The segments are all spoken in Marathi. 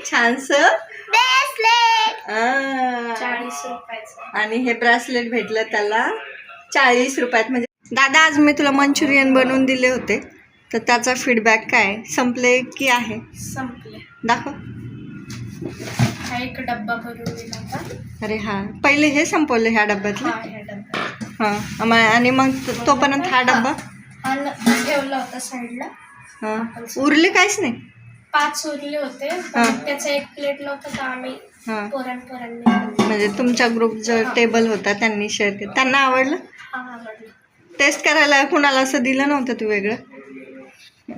छानस ब्रेसलेट 40 रुपयाचं. आणि हे ब्रेसलेट भेटलं त्याला 40 रुपयात. म्हणजे दादा आज मी तुला मंचुरियन बनवून दिले होते तर त्याचा फीडबॅक काय? संपले की आहे? संपले. दाखव. हा एक डब्बा भरून दिला होता. अरे हा पहिले हे संपवलं ह्या डब्यातलं. हां आणि मग तोपर्यंत हा डब्बा ठेवला होता साईडला. हां उरले काहीच नाही. 5 उरले होते त्याचा एक प्लेट नव्हता तर आम्ही पोरांनी म्हणजे तुमच्या ग्रुप जो टेबल होता त्यांनी शेअर केलं. त्यांना आवडलं? टेस्ट करायला कुणाला असं दिलं नव्हतं तू वेगळं?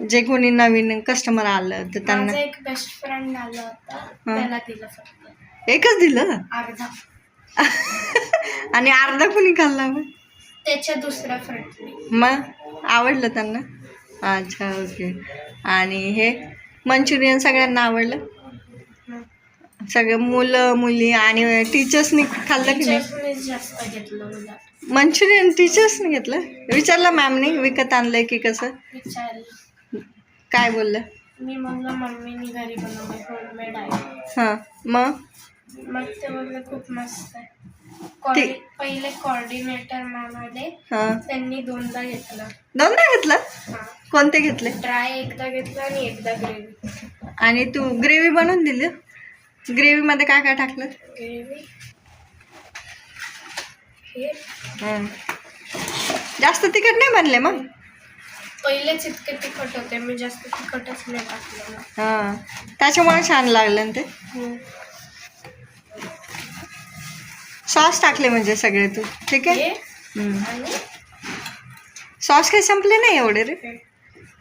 जे कोणी नवीन कस्टमर आलं तर त्यांना? एक बेस्ट फ्रेंड आला होता त्याला दिलं फक्त. एकच दिलं? अर्धा. आणि अर्धा कोणी खाल्ला मग? त्याच्या दुसऱ्या फ्रेंडने. मग आवडलं त्यांना? अच्छा ओके. आणि हे मंचुरियन सगळ्यांना आवडलं? सगळे मुलं मुली आणि टीचर्सनी खाल्लं की नाही? जास्त घेतलं मंचुरियन. टीचर्सनी घेतलं? विचारलं मॅमनी विकत आणलंय की कसं? विचारलं. काय बोललं? मी म्हणलं मम्मीनी घरी बनवलं होममेड आहे. हां मग ते बोललं खूप मस्त आहे. पहिले कोऑर्डिनेटर मॅम आले त्यांनी 2दा घेतलं. 2दा घेतलं? कोणते घेतले? ड्राय एकदा घेतलं आणि एकदा ग्रेव्ही. आणि तू ग्रेव्ही बनवून दिली? ग्रेव्हीमध्ये काय काय टाकलं? ग्रेव्ही जास्त तिखट नाही बनले मग? पहिलेच इतके तिखट होते मी जास्त तिखटच नाही टाकलं. हां त्याच्यामुळे छान लागलं ना ते. सॉस टाकले म्हणजे सगळे तू? ठीक आहे. सॉस काही संपले नाही एवढे रे?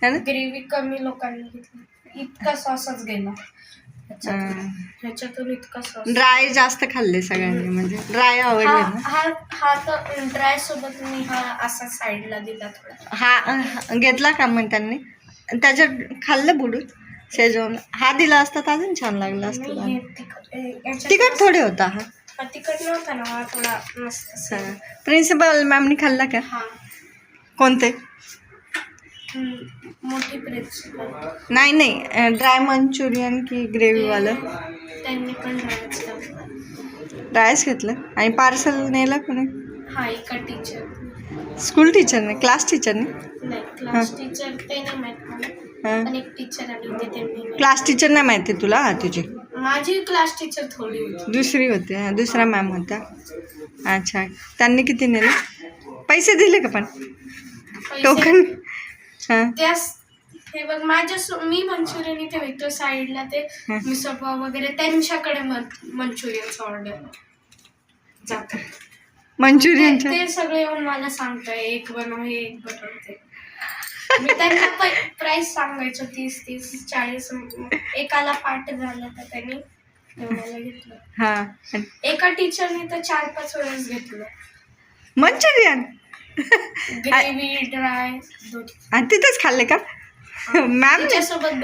ग्रेव्ही कमी लोकांनी घेतली इतका सॉसच गेला ह्याच्यातून इतका सॉस. ड्राय जास्त खाल्ले सगळ्यांनी म्हणजे ड्राय आवडले ना? हा तर ड्राय सोबत मी हा असा साईडला दिला थोडा. हा घेतला का मग त्यांनी? त्याच्यात खाल्लं बुडून शेजवान. हा दिला असता तर अजून छान लागला असतं. तिखट थोडे होता हा. तिखट नव्हता ना हा थोडा मस्त. प्रिन्सिपल मॅमनी खाल्ला का? कोणते? मोठी प्रिन्सिपल. नाही ड्राय मंचुरियन की ग्रेव्हीवालं? त्यांनी पण ड्रायच घेतलं. आणि पार्सल नेलं कोणी? हा एका टीचर. स्कूल टीचरने? क्लास टीचरने? नाही क्लास टीचर ते नाही माहिती. एक टीचर आली त्यांनी. क्लास टीचर नाही माहिती तुला? हा तुझी माझी क्लास टीचर थोडी होती. दुसरी होती. दुसरा मॅम होता. अच्छा त्यांनी किती नेले? पैसे दिले का पण? टोकन? हे बघ माझ्या मी मंचुरियन इथे विकतो साईडला ते मिसळपाव वगैरे त्यांच्याकडे मंचुरियनचं ऑर्डर जातं. मंचुरियन ते सगळे येऊन मला सांगताय एक बनव हे एक बनवते. मी त्यांना प्राइस सांगायचो 30 40. एकाला पाठ झालं तर त्यांनी एवढ्याला घेतलं. हा एका टीचरने तर 4-5 वेळेस घेतलं मंचुरियन. ग्रेव्ही ड्राय आणि तिथेच खाल्ले का मॅम? त्याच्यासोबत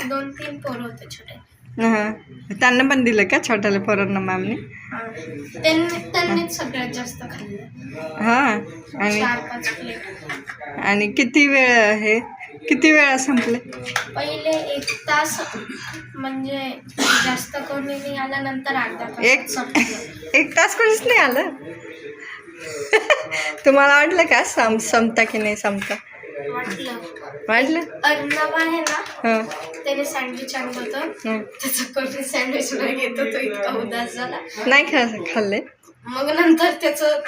2-3 पोरं होते छोटे. त्यांना पण दिलं का छोट्याला पोरांना मॅमने? त्यांनीच सगळ्यात जास्त खाल्लं. हां आणि 4-5 प्लेट. आणि किती वेळा संपले? पहिले 1 तास म्हणजे जास्त कोणी नाही आलं. नंतर अर्धा तास. 1 तास कोणीच नाही आलं? तुम्हाला वाटलं का संपता की नाही संपता? वाटलं. अर्णव आहे ना त्याने सँडविच आणलं होतं त्याचं कोणी सँडविच नाही घेत तो इतका उदास झाला. नाही खाल्ले. मग नंतर त्याचं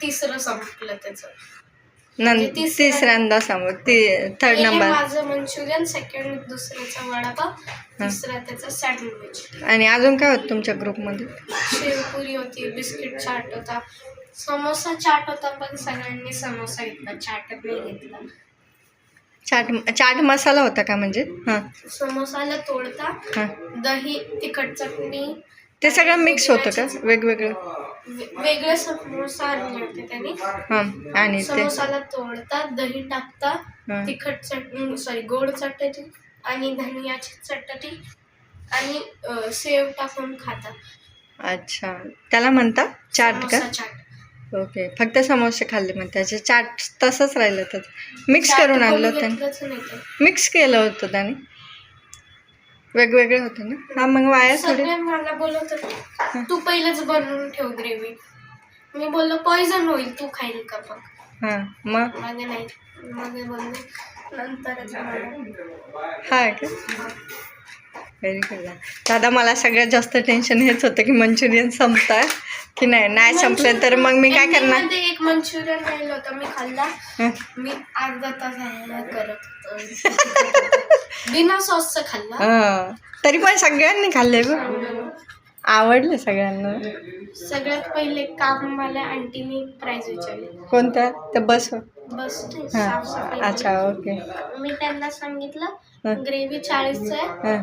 तिसरं संपलं त्याचं. तिसऱ्यांदा थर्ड नंबर. माझं मंचुरियन, सेकंड दुसऱ्याचा वडापाव, तिसरा त्याचा सँडविच. आणि अजून काय होतं तुमच्या ग्रुपमध्ये? शेवपुरी होती, बिस्किट चाट होता, समोसा चाट होता पण सगळ्यांनी समोसा घेतला चाट नाही घेतला. चाट मसाला होता का म्हणजे? हां समोसाला तोडता दही तिखट चटणी ते सगळं मिक्स होतं का? वेगवेगळे समोसा आणले होते त्यांनी. हां आणि समोसाला तोडता दही टाकता तिखट चटणी गोड चटणी आणि धनियाची चटणी आणि सेव टाकून खाता. अच्छा त्याला म्हणता चाट का? चाट. ओके फक्त समोसे खाल्ले मग त्याचे चाट तसंच राहिलं तर मिक्स करून आणलं त्याने? मिक्स केलं होतं त्याने. वेगवेगळे होते ना. हा मग वाया थोडे. सगळे मला बोलत होते तू पहिलेच बनवून ठेव ग्रेव्ही. मी बोललो पॉइझन होईल, तू खाईल का बघ. हा मग मागे नाही, मागे बोललो नंतरच हा का. Very good. दादा मला सगळ्यात जास्त टेन्शन हेच होतं की मंचुरियन संपतं की नाही संपलं तर मग मी काय करणार. एक मंचुरियन राहिलं होतं, मी खाल्ला. मी अर्धा तास करत होतो बिना सॉसचं खाल्ला. तरी पण सगळ्यांनी खाल्ले बघ, आवडले सगळ्यांना. सगळ्यात पहिले कामवाल्या आंटीनी प्राइस विचारली. कोणत्या? त्या बस. अच्छा ओके. मी त्यांना सांगितलं ग्रेव्ही 40चं आहे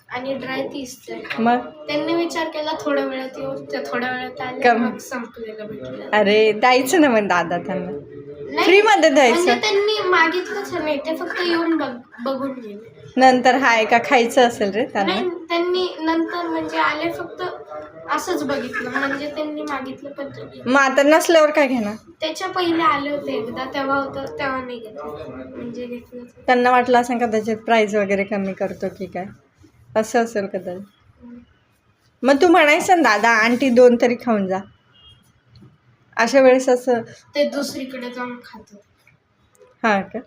आणि ड्राय 30चं आहे. मग त्यांनी विचार केला थोड्या वेळात येऊ, त्या थोड्या वेळात आले, मग संपलेलं भेटलं. अरे द्यायचं ना मग दादा त्यांना, फ्री मध्ये द्यायचं. म्हणजे त्यांनी मागितलंच नाही, ते फक्त येऊन बघून गेले. नंतर हाय का खायचं असेल रे त्यांना. त्यांनी नंतर म्हणजे आले फक्त असंच बघितलं, म्हणजे त्यांनी मागितलं पण. मग आता नसल्यावर काय घेणार. त्याच्या पहिले आले होते एकदा, तेव्हा होतं तेव्हा नाही घेतलं, म्हणजे घेतलं. त्यांना वाटलं असं कदाचित प्राइस वगैरे कमी करतो की काय, असं असेल कदाचित. मग तू म्हणायचं ना दादा आंटी 2 तरी खाऊन जा, अशा वेळेस असं. ते दुसरीकडे जाऊन खातो. हा का.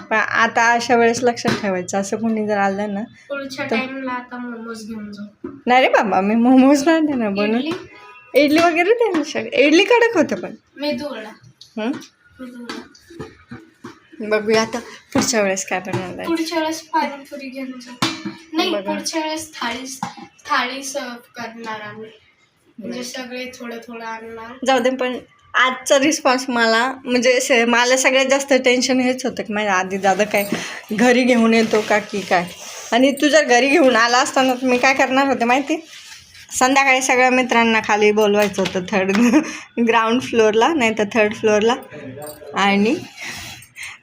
पण आता अशा वेळेस लक्षात ठेवायचं, असं कोणी जर आलं ना पुढच्या टाइमला आता मोमोज घेऊन जाऊ. नाही रे बाबा, मी मोमोज नाही देणार बनवून. इडली वगैरे दे ना. इडली कडक होतं पण. बघूया आता पुढच्या वेळेस काय बनवणार. पुढच्या वेळेस पाणीपुरी घेऊन जाऊ. नाही, पुढच्या वेळेस थाळी सर्व करणार आम्ही, म्हणजे सगळे थोडं थोडं आणणार. जाऊ दे. पण आजचा रिस्पॉन्स मला म्हणजे मला सगळ्यात जास्त टेन्शन हेच होतं की माझ्या आधी दादा काय घरी घेऊन येतो का की काय. आणि तू जर घरी घेऊन आला असताना मी काय करणार होते माहिती, संध्याकाळी सगळ्या मित्रांना खाली बोलवायचं होतं ग्राउंड फ्लोअरला नाही तर 3rd फ्लोअरला, आणि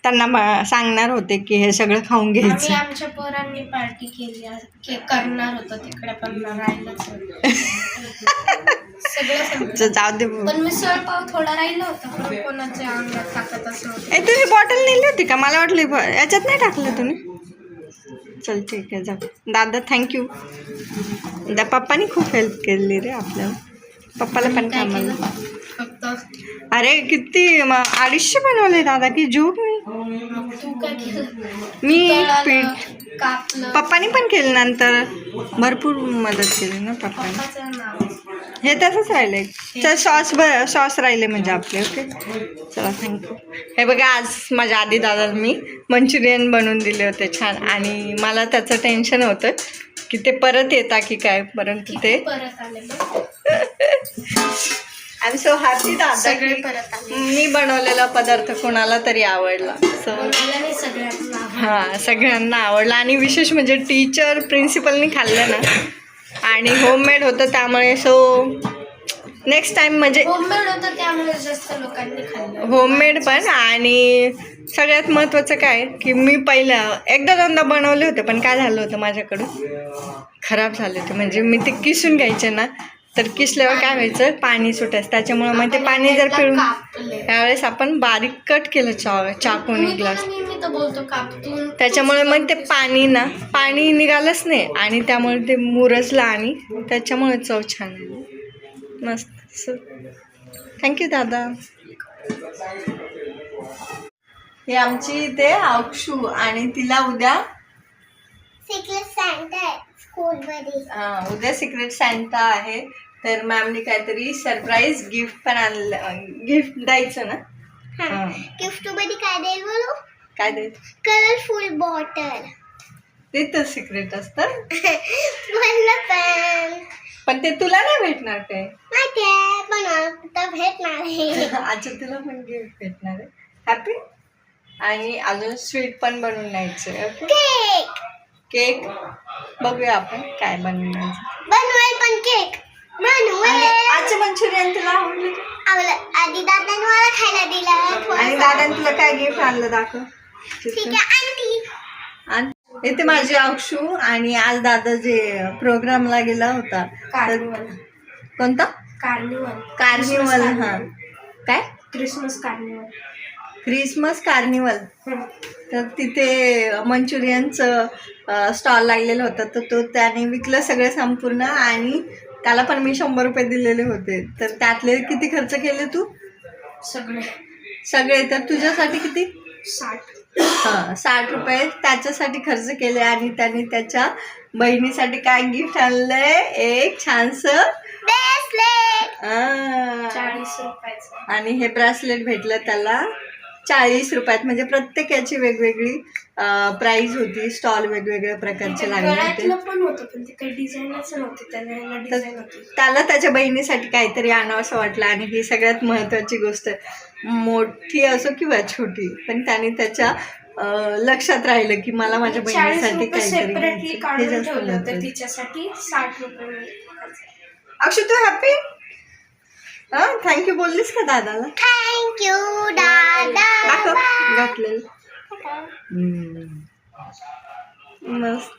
त्यांना सांगणार होते की हे सगळं खाऊन घ्यायचं. आमच्या पोरांनी पार्टी केली करणार होतं तिकडे, पण राहिलंच सगळं. जाऊ दे. पण मिसळ पाव थोडा राहिला होता, पण कोणाच्या अंगात टाकत असं होतं. तुम्ही बॉटल नेली होती का, मला वाटलं याच्यात नाही टाकलं तुम्ही. चल ठीक आहे, जाऊ. दादा थँक्यू. पप्पानी खूप हेल्प केली रे आपल्याला. पप्पाला पण कामाला. अरे किती 250 बनवले दादा की जोक नाही. मी पीठ पप्पानी पण केलं, नंतर भरपूर मदत केली ना पप्पाने. हे तसंच राहिले. चल सॉस राहिले म्हणजे आपले. ओके चला थँक्यू. हे बघा आज माझ्या आधी दादाला मी मंचुरियन बनवून दिले होते छान, आणि मला त्याचं टेन्शन होतं की ते परत येता की काय, परंतु ते परत आले. आय एम सो हॅपी दादा मी बनवलेला पदार्थ कोणाला तरी आवडला. हां सगळ्यांना आवडला, आणि विशेष म्हणजे टीचर प्रिन्सिपलनी खाल्लं ना, आणि होममेड होतं त्यामुळे नेक्स्ट टाइम म्हणजे होममेड होतं त्यामुळे जास्त लोकांनी खाल्लं. होममेड पण, आणि सगळ्यात महत्त्वाचं काय की मी एकदा 2दा बनवले होते, पण काय झालं होतं माझ्याकडून खराब झाले होते. म्हणजे मी ते किसून घ्यायचे ना, तर किसल्यावर काय व्हायचं पाणी सुटायचं, त्याच्यामुळं मग ते पाणी जर पिळून त्यावेळेस आपण बारीक कट केलं चाकूने ग्लास, त्याच्यामुळे मग ते पाणी निघालंच नाही, आणि त्यामुळे ते मुरजलं, आणि त्याच्यामुळे चव छान आहे मस्त. थँक्यू दादा. हे आमची इथे अक्षू, आणि तिला उद्या उद्या सिक्रेट सॅन्टा आहे, तर मॅमने काहीतरी सरप्राईज गिफ्ट पण आणलं. गिफ्ट द्यायचं ना. गिफ्ट मध्ये काय देईल बोलू. काय देईल. Colourful bottle. ते तर सिक्रेट असतं. पण ते तुला नाही भेटणार काय भेटणार. अच्छा तुला पण गिफ्ट भेटणार आहे. हॅपी. आणि अजून स्वीट पण बनवून न्यायचं. ओके केक बघूया आपण काय बनवायचं. पण केक आजचं मंचुरियन तुला आवडलं. आधी दादाने मला खायला दिलं, आणि दादाने तुला काय गिफ्ट आणलं दाखव. ठीक आहे आंटी. इथे माझी अक्षू, आणि आज दादा जे प्रोग्रामला गेला होता कोणता कार्निवल. हा काय क्रिसमस कार्निवल. Christmas carnival. तर तिथे मंचुरियनचं स्टॉल लागलेलं होतं, तर तो त्याने विकलं सगळं संपूर्ण आणि त्याला पण मी 100 रुपये दिलेले होते. तर त्यातले किती खर्च केले तू? सगळे. तर तुझ्यासाठी किती? 60 रुपये त्याच्यासाठी खर्च केले. आणि त्याने त्याच्या बहिणीसाठी काय गिफ्ट आणलंय? एक छानसं ब्रेसलेट. 40 रुपयाचं. आणि हे ब्रेसलेट भेटलं त्याला 40 रुपयात. म्हणजे प्रत्येकाची वेगवेगळी प्राइस होती. स्टॉल वेगवेगळ्या प्रकारचे लागले होते. पण होतं पण ते काही डिझाईनच नव्हती, त्याला डिझाईन होती. त्याला त्याच्या बहिणीसाठी काहीतरी आणावं असं वाटलं. आणि ही सगळ्यात महत्त्वाची गोष्ट, मोठी असो किंवा छोटी, पण त्याने त्याच्या लक्षात राहिलं की मला माझ्या बहिणीसाठी काहीतरी घ्यायचं. तिच्यासाठी 60 रुपये. अक्षु तू हॅपी? थँक्यू बोललीस का दादाला? थँक्यू दादा. घातलेलं मस्त.